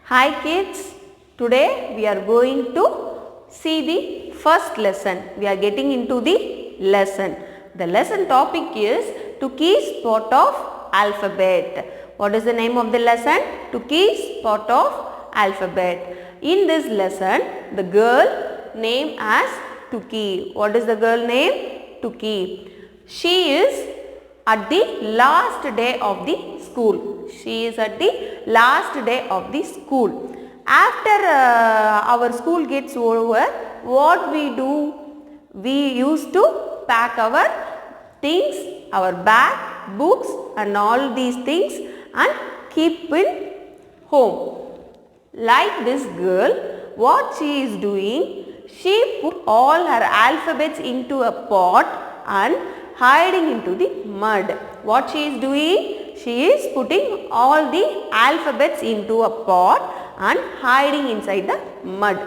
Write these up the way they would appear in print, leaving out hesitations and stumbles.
Hi kids, today we are going to see the first lesson. We are getting into the lesson. The lesson topic is Tukey's Pot of Alphabet. What is the name of the lesson? Tukey's Pot of Alphabet. In this lesson, the girl named as Tukey. What is the girl name? Tukey. She is at the last day of the school. She is at the last day of the school. After our school gets over, what we do? We used to pack our things, our bag, books and all these things and keep in home. Like this girl, what she is doing? She put all her alphabets into a pot and hiding into the mud. What she is doing? She is putting all the alphabets into a pot and hiding inside the mud.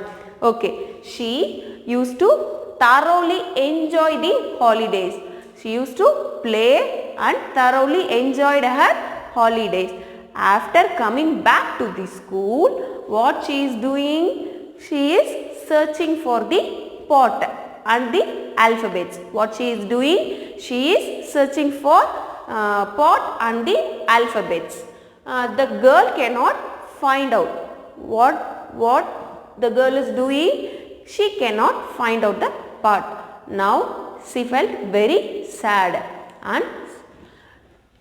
Okay. She used to thoroughly enjoy the holidays. She used to play and thoroughly enjoyed her holidays. After coming back to the school, what she is doing? She is searching for the pot and the alphabets. What she is doing? She is searching for pot and the alphabets. The girl cannot find out what the girl is doing. She cannot find out the pot. Now she felt very sad and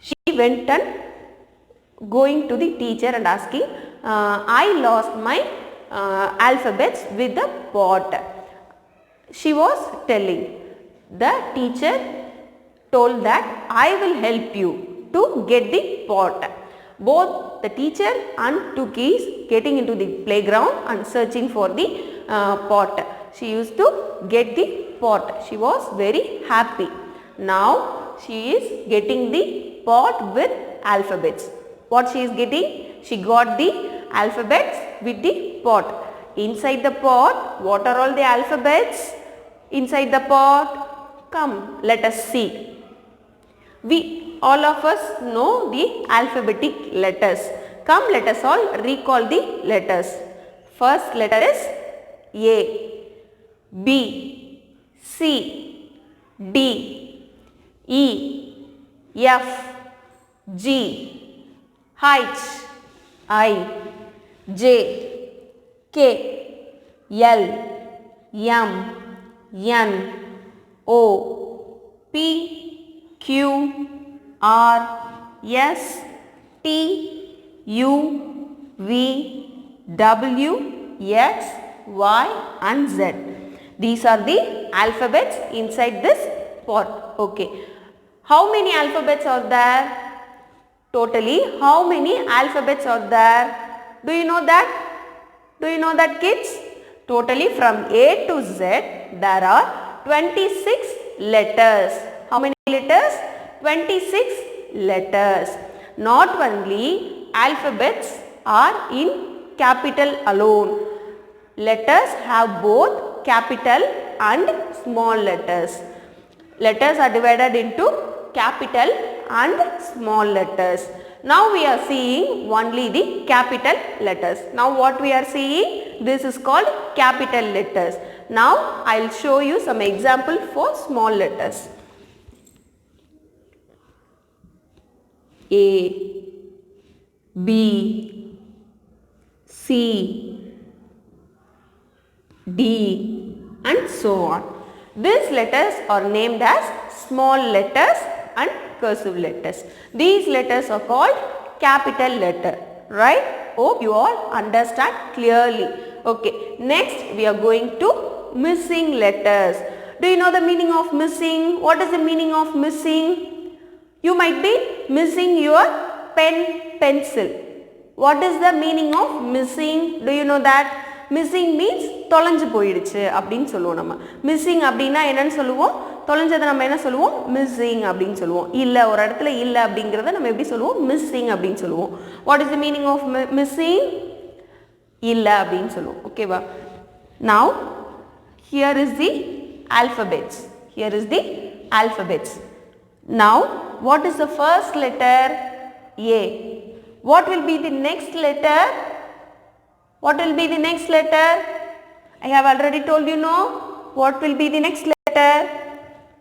she went and going to the teacher and asking, I lost my alphabets with the pot. She was telling. The teacher told that I will help you to get the pot. Both the teacher and Tukey getting into the playground and searching for the pot. She used to get the pot. She was very happy. Now she is getting the pot with alphabets. What she is getting? She got the alphabets with the pot. Inside the pot, what are all the alphabets? Inside the pot, come, let us see. We all of us know the alphabetic letters. Come, let us all recall the letters. First letter is A, B, C, D, E, F, G, H, I, J, K, L, M, N, O, P, Q, R, S, T, U, V, W, X, Y and Z. These are the alphabets inside this pot. Okay. How many alphabets are there? Totally, how many alphabets are there? Do you know that? Do you know that, kids? Totally from A to Z, there are 26 letters. How many letters? 26 letters. Not only alphabets are in capital alone. Letters have both capital and small letters. Letters are divided into capital and small letters. Now we are seeing only the capital letters. Now what we are seeing? This is called capital letters. Now I will show you some example for small letters. A, B, C, D and so on. These letters are named as small letters and cursive letters. These letters are called capital letter, right? Hope you all understand clearly. Okay, next we are going to missing letters. Do you know the meaning of missing? What is the meaning of missing? You might be missing your pen, pencil. What is the meaning of missing? Do you know that? Missing means தொலைஞ்சு போயிடுச்சு அப்படினு சொல்லுவோம் நம்ம. Missing அப்படினா என்னன்னு சொல்லுவோம்? தொலைஞ்சதை நம்ம என்ன சொல்லுவோம்? Missing அப்படினு சொல்லுவோம். இல்ல ஒரு இடத்துல இல்ல அப்படிங்கறத நம்ம எப்படி சொல்லுவோம்? Missing அப்படினு சொல்லுவோம். What is the meaning of missing? இல்ல அப்படினு சொல்லுவோம். ஓகேவா? Now here is the alphabets. Here is the alphabets. Now what is the first letter? A. What will be the next letter? What will be the next letter? I have already told you, no? What will be the next letter?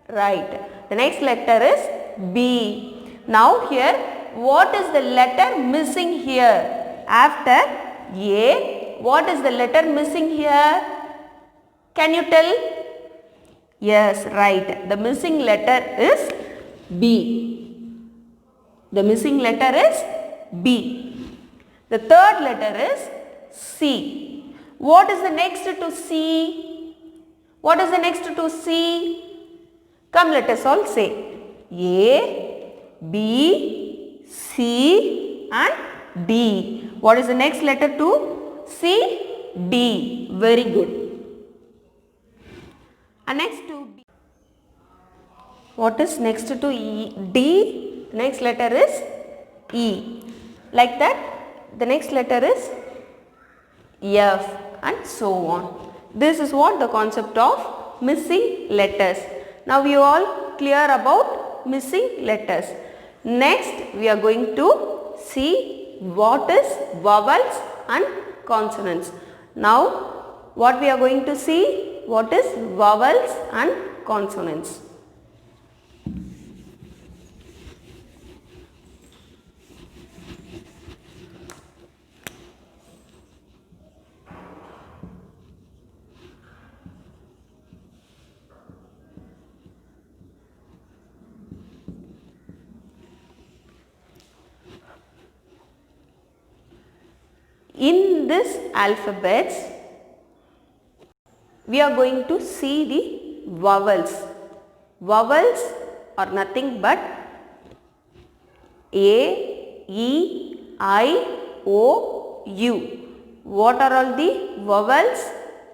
Right. The next letter is B. Now here, what is the letter missing here? After A, what is the letter missing here? Can you tell? Yes, right. The missing letter is B. The missing letter is B. The third letter is C. What is the next to C? What is the next to C? Come, let us all say A, B, C and D. What is the next letter to C? D. Very good. And next to B. What is next to E? D. Next letter is E. Like that, the next letter is F and so on. This is what the concept of missing letters. Now we all clear about missing letters. Next we are going to see what is vowels and consonants. Now what we are going to see? What is vowels and consonants? In this alphabets, we are going to see the vowels. Vowels are nothing but A, E, I, O, U. What are all the vowels?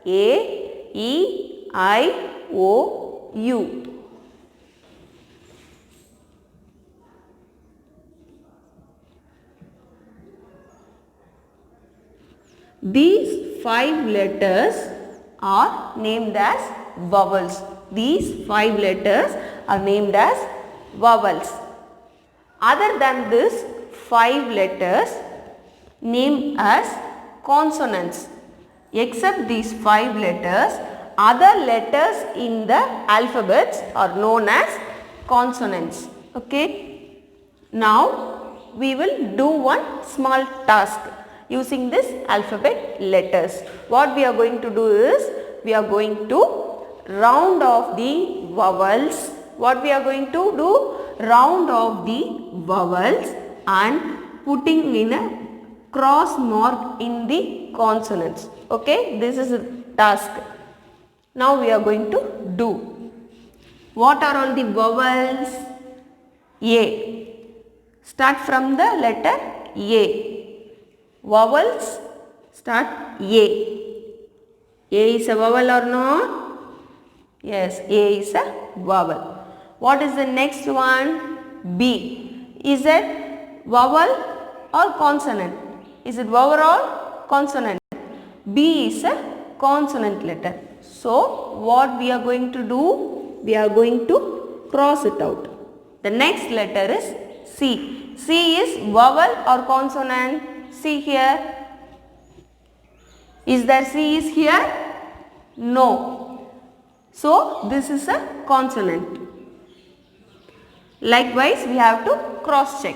A, E, I, O, U. These 5 letters are named as vowels. These 5 letters are named as vowels. Other than this 5 letters named as consonants. Except these 5 letters, other letters in the alphabets are known as consonants. Okay. Now we will do one small task using this alphabet letters. What we are going to do is, we are going to round off the vowels. What we are going to do? Round off the vowels and putting in a cross mark in the consonants. Okay, this is a task. Now we are going to do. What are all the vowels? A. Start from the letter A. Vowels start A. A is a vowel or not? Yes, A is a vowel. What is the next one? B. Is it vowel or consonant? Is it vowel or consonant? B is a consonant letter. So, what we are going to do? We are going to cross it out. The next letter is C. C is vowel or consonant? See here. Is there C is here? No. So, this is a consonant. Likewise, we have to cross check.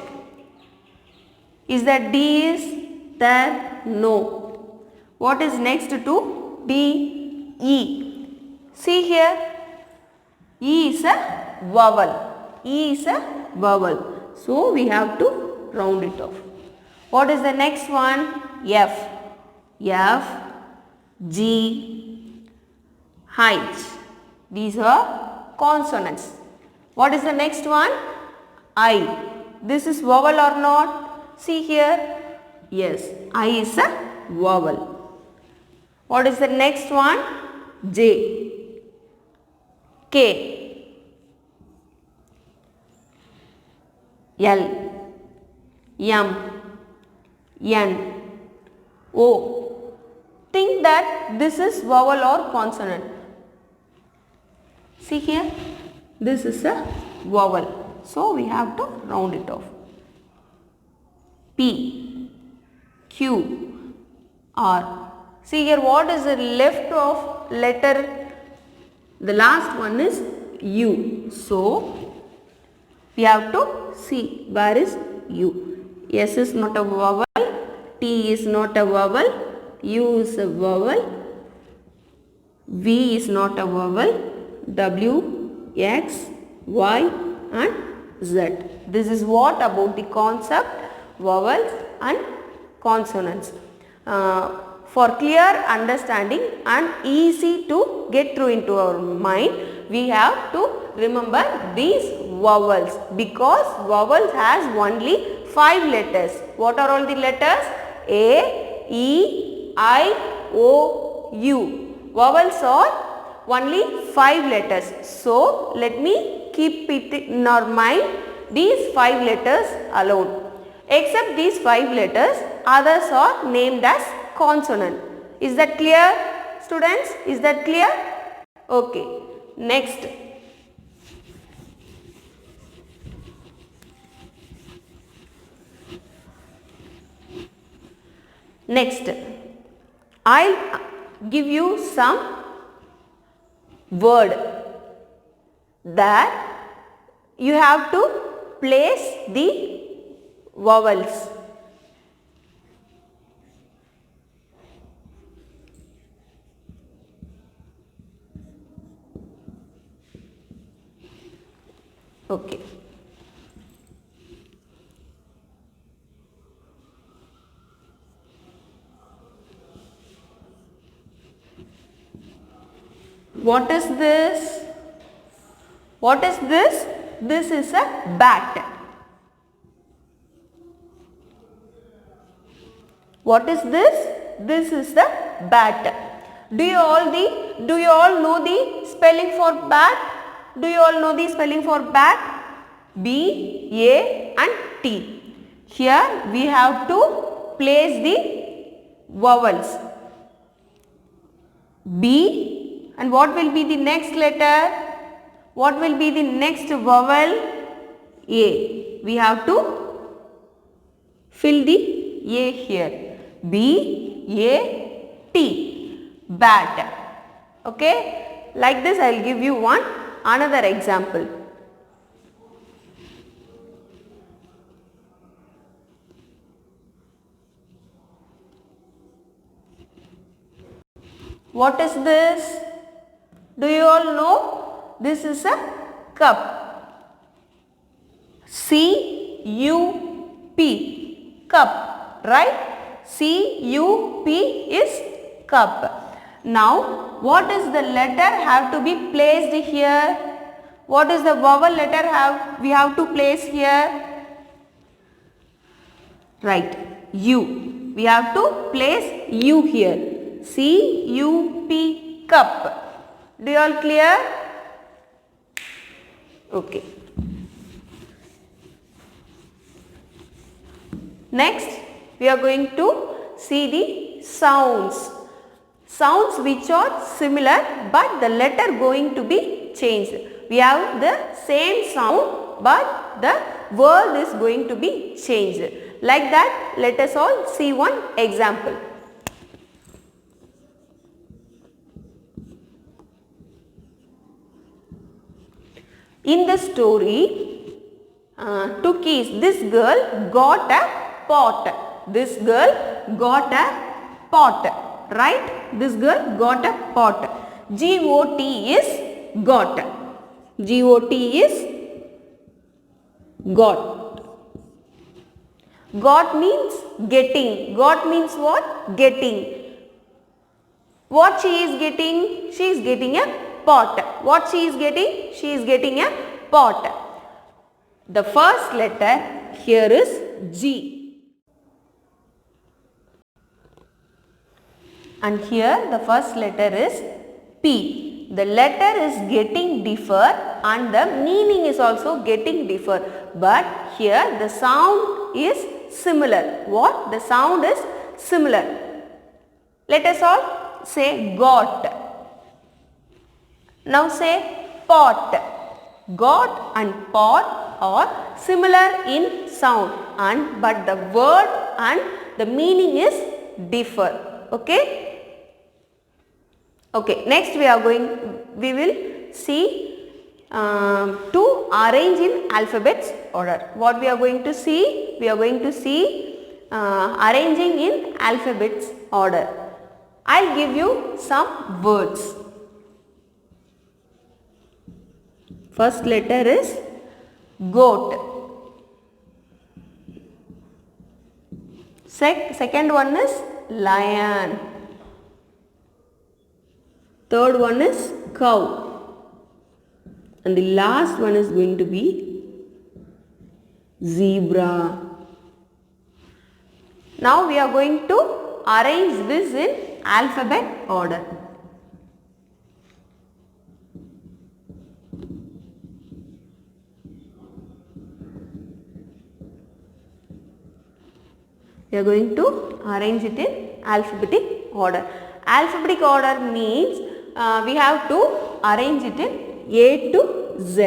Is that D is there? No. What is next to D? E. See here. E is a vowel. E is a vowel. So, we have to round it off. What is the next one? F. F, G, H. These are consonants. What is the next one? I. This is vowel or not? See here. Yes, I is a vowel. What is the next one? J, K, L, M, N, O. Think that this is vowel or consonant. See here, this is a vowel. So, we have to round it off. P, Q, R. See here, what is the left of letter? The last one is U. So, we have to see where is U. S is not a vowel, T is not a vowel, U is a vowel, V is not a vowel, W, X, Y and Z. This is what about the concept vowels and consonants. For clear understanding and easy to get through into our mind, we have to remember these vowels, because vowels has only 5 letters. What are all the letters? A, E, I, O, U. Vowels are only 5 letters. So, let me keep it in our mind, these 5 letters alone. Except these 5 letters, others are named as consonant. Is that clear, students? Is that clear? Okay. Next. Next, I'll give you some word that you have to place the vowels. Okay. What is this? What is this? This is a bat. What is this? This is the bat. Do you all know the spelling for bat? Do you all know the spelling for bat? B, A and T. Here we have to place the vowels. B, and what will be the next letter? What will be the next vowel? A. We have to fill the A here. B, A, T. Bat. Okay. Like this I will give you another example. What is this? Do you all know? This is a cup. C-U-P. Cup. Right? C-U-P is cup. Now, what is the letter have to be placed here? What is the vowel letter we have to place here? Right. U. We have to place U here. C-U-P. Cup. Do you all clear? Okay. Next, we are going to see the sounds. Sounds which are similar but the letter going to be changed. We have the same sound but the word is going to be changed. Like that, let us all see one example. In the story, two keys, this girl got a pot. This girl got a pot. Right? This girl got a pot. G-O-T is got. G-O-T is got. Got means getting. Got means what? Getting. What she is getting? She is getting a pot. What she is getting? She is getting a pot. The first letter here is G. And here the first letter is P. The letter is getting differ and the meaning is also getting differ. But here the sound is similar. What? The sound is similar. Let us all say got. Now say pot. Got and pot are similar in sound but the word and the meaning is differ. Okay. Okay, next we will see to arrange in alphabets order. What we are going to see? We are going to see arranging in alphabets order. I'll give you some words. First letter is goat. Second one is lion. Third one is cow. And the last one is going to be zebra. Now we are going to arrange this in alphabet order. We are going to arrange it in alphabetic order. Alphabetic order means we have to arrange it in A to Z.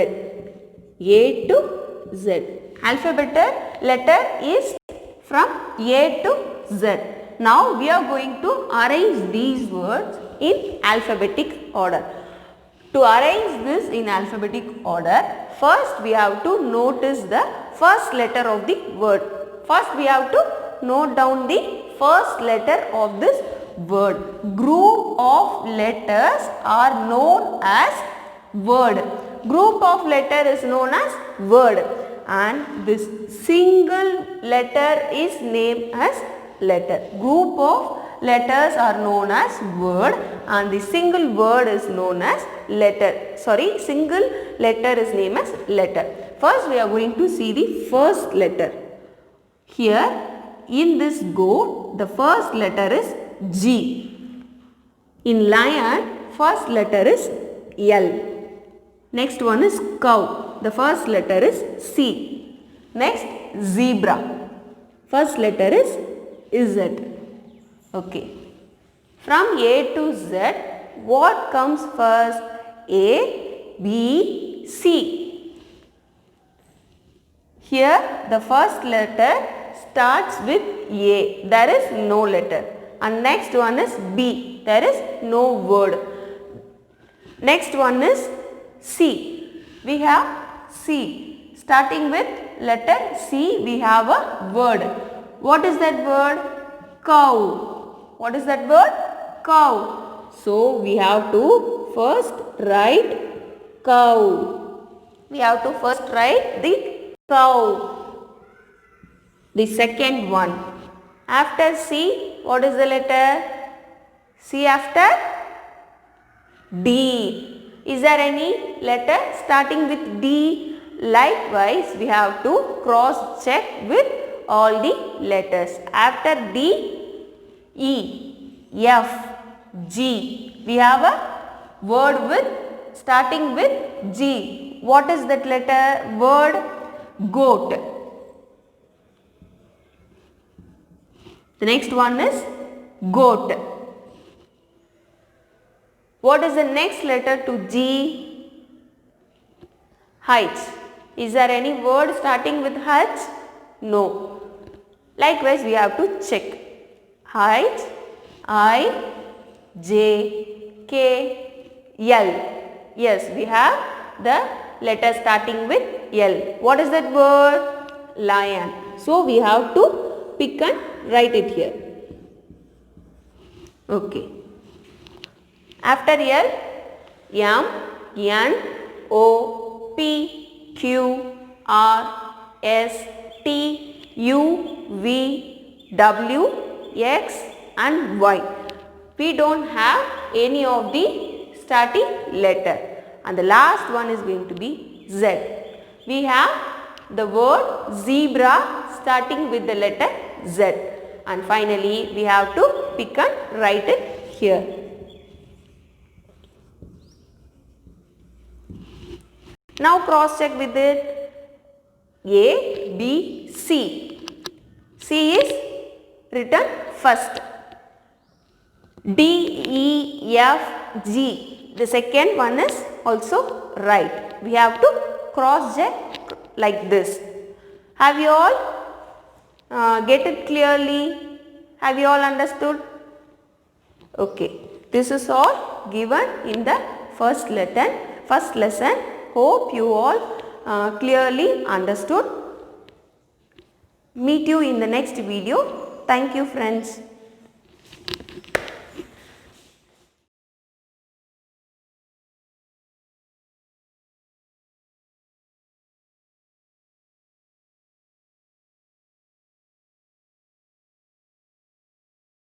A to Z. Alphabet letter is from A to Z. Now we are going to arrange these words in alphabetic order. To arrange this in alphabetic order, first we have to notice the first letter of the word. First we have to note down the first letter of this word. Group of letters are known as word. Group of letter is known as word, and this single letter is named as letter. Group of letters are known as word, and the single word is known as letter. Single letter is named as letter. First we are going to see the first letter. Here in this goat, the first letter is G. In lion, first letter is L. Next one is cow. The first letter is C. Next, zebra. First letter is Z. Okay. From A to Z, what comes first? A, B, C. Here, the first letter starts with A. There is no letter. And next one is B. There is no word. Next one is C. We have C. Starting with letter C, we have a word. What is that word? Cow. What is that word? Cow. So we have to first write cow. We have to first write the cow. The second one. After C, what is the letter? C after D. Is there any letter starting with D? Likewise, we have to cross check with all the letters. After D, E, F, G. We have a word with starting with G. What is that letter? Word goat. The next one is goat. What is the next letter to G? H. Is there any word starting with H? No. Likewise, we have to check. H, I, J, K, L. Yes, we have the letter starting with L. What is that word? Lion. So, we have to pick and write it here. Okay. After L, M, N, O, P, Q, R, S, T, U, V, W, X and Y. We don't have any of the starting letter. And the last one is going to be Z. We have the word zebra starting with the letter Z. And finally, we have to pick and write it here. Now cross check with it. A, B, C. C is written first. D, E, F, G. The second one is also right. We have to cross check like this. Have you all get it clearly? Have you all understood? Okay, this is all given in the first lesson. Hope you all clearly understood. Meet you in the next video. Thank you, friends.